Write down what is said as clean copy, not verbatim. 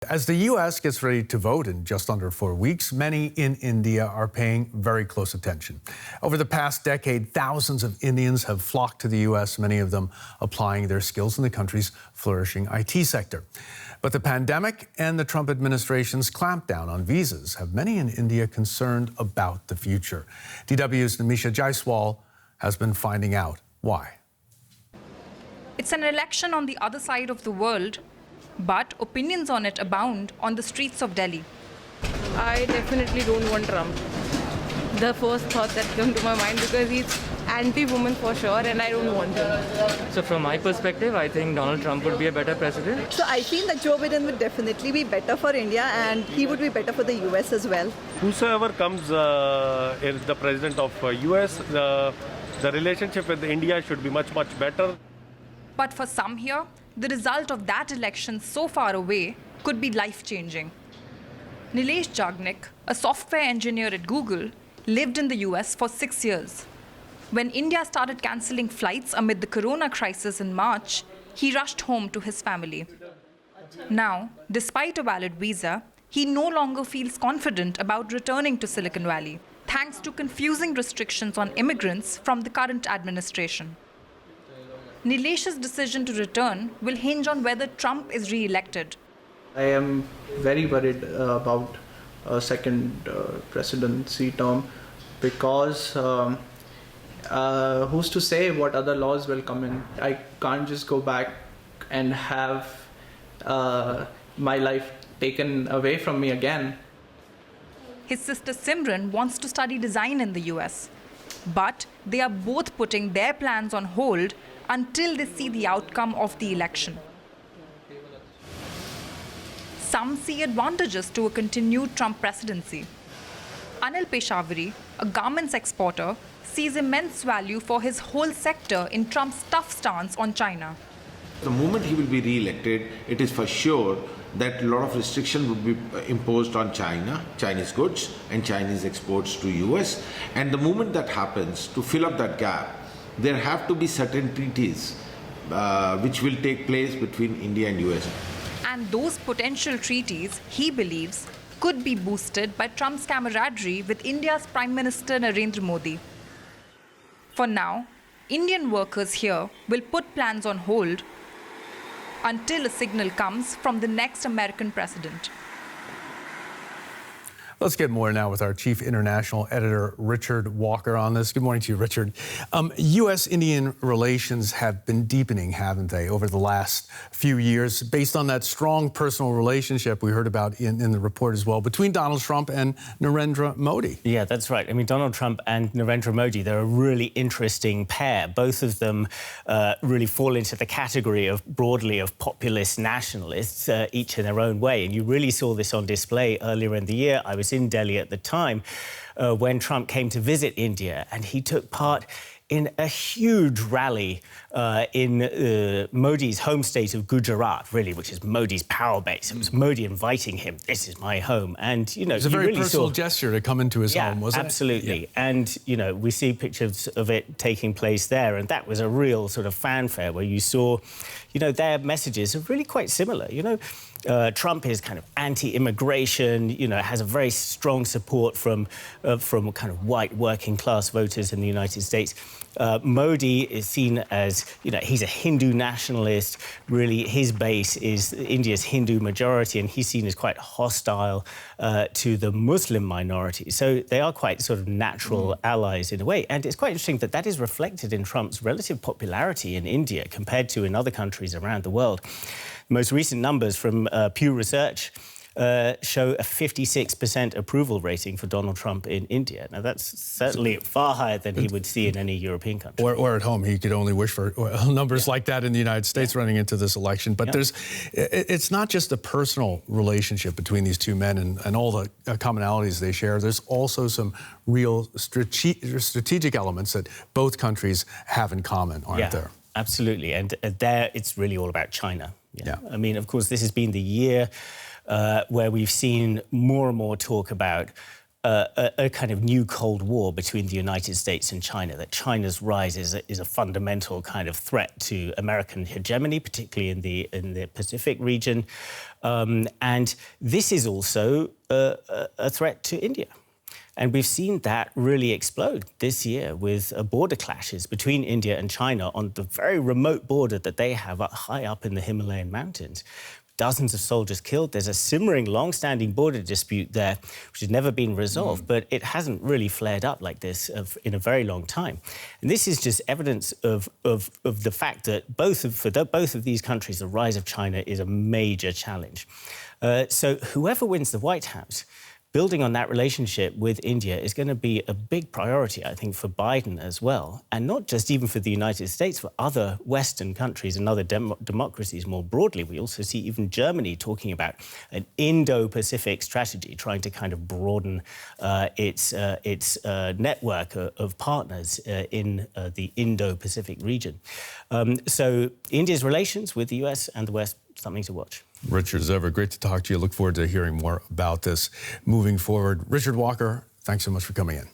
As the U.S. gets ready to vote in just under 4 weeks, many in India are paying very close attention. Over the past decade, thousands of Indians have flocked to the U.S., many of them applying their skills in the country's flourishing IT sector. But the pandemic and the Trump administration's clampdown on visas have many in India concerned about the future. DW's Nimisha Jaiswal has been finding out why. It's an election on the other side of the world, but opinions on it abound on the streets of Delhi. I definitely don't want Trump. The first thought that came to my mind, because he's anti-woman for sure, and I don't want him. So from my perspective, I think Donald Trump would be a better president. So I feel that Joe Biden would definitely be better for India, and he would be better for the US as well. Whosoever comes is the president of US, the relationship with India should be much better. But for some here, the result of that election so far away could be life-changing. Nilesh Jagnik, a software engineer at Google, lived in the US for 6 years. When India started cancelling flights amid the corona crisis in March, he rushed home to his family. Now, despite a valid visa, he no longer feels confident about returning to Silicon Valley, thanks to confusing restrictions on immigrants from the current administration. Nilesh's decision to return will hinge on whether Trump is re-elected. I am very worried about a second presidency term, because who's to say what other laws will come in? I can't just go back and have my life taken away from me again. His sister Simran wants to study design in the US, but they are both putting their plans on hold until they see the outcome of the election. Some see advantages to a continued Trump presidency. Anil Peshawari, a garments exporter, sees immense value for his whole sector in Trump's tough stance on China. The moment he will be re-elected, it is for sure that a lot of restrictions would be imposed on China, Chinese goods and Chinese exports to US. And the moment that happens, to fill up that gap, there have to be certain treaties which will take place between India and US. And those potential treaties, he believes, could be boosted by Trump's camaraderie with India's Prime Minister Narendra Modi. For now, Indian workers here will put plans on hold until a signal comes from the next American president. Let's get more now with our chief international editor, Richard Walker, on this. Good morning to you, Richard. U.S.-Indian relations have been deepening, haven't they, over the last few years, based on that strong personal relationship we heard about in the report as well, between Donald Trump and Narendra Modi. Yeah, that's right. I mean, Donald Trump and Narendra Modi, they're a really interesting pair. Both of them really fall into the category of broadly of populist nationalists, each in their own way. And you really saw this on display earlier in the year. I was in Delhi at the time when Trump came to visit India, and he took part in a huge rally in Modi's home state of Gujarat, really, which is Modi's power base. It was Modi inviting him, this is my home. And, you know, it's a very really personal gesture to come into his home, wasn't absolutely. it? Yeah. And, you know, we see pictures of it taking place there, and that was a real sort of fanfare where you saw, you know, their messages are really quite similar. You know, Trump is kind of anti-immigration, you know, has a very strong support from kind of white working class voters in the United States. Modi is seen as, you know, he's a Hindu nationalist. Really, his base is India's Hindu majority, and he's seen as quite hostile to the Muslim minority. So they are quite sort of natural allies in a way. And it's quite interesting that that is reflected in Trump's relative popularity in India compared to in other countries around the world. The most recent numbers from Pew Research show a 56% approval rating for Donald Trump in India. Now, that's certainly far higher than he would see in any European country. Or at home. He could only wish for numbers like that in the United States running into this election. But it's not just a personal relationship between these two men and all the commonalities they share. There's also some real strategic elements that both countries have in common, aren't there? Absolutely. And there, it's really all about China. Yeah. I mean, of course, this has been the year where we've seen more and more talk about a kind of new Cold War between the United States and China, that China's rise is a fundamental kind of threat to American hegemony, particularly in the Pacific region. And this is also a threat to India. And we've seen that really explode this year with border clashes between India and China on the very remote border that they have high up in the Himalayan mountains. Dozens of soldiers killed. There's a simmering, long-standing border dispute there, which has never been resolved, but it hasn't really flared up like this in a very long time. And this is just evidence of the fact that for both of these countries, the rise of China is a major challenge. So whoever wins the White House, building on that relationship with India is going to be a big priority, I think, for Biden as well. And not just even for the United States, for other Western countries and other democracies more broadly. We also see even Germany talking about an Indo-Pacific strategy, trying to kind of broaden its network of partners in the Indo-Pacific region. So India's relations with the US and the West, something to watch. Richard, as ever, great to talk to you. Look forward to hearing more about this moving forward. Richard Walker, thanks so much for coming in.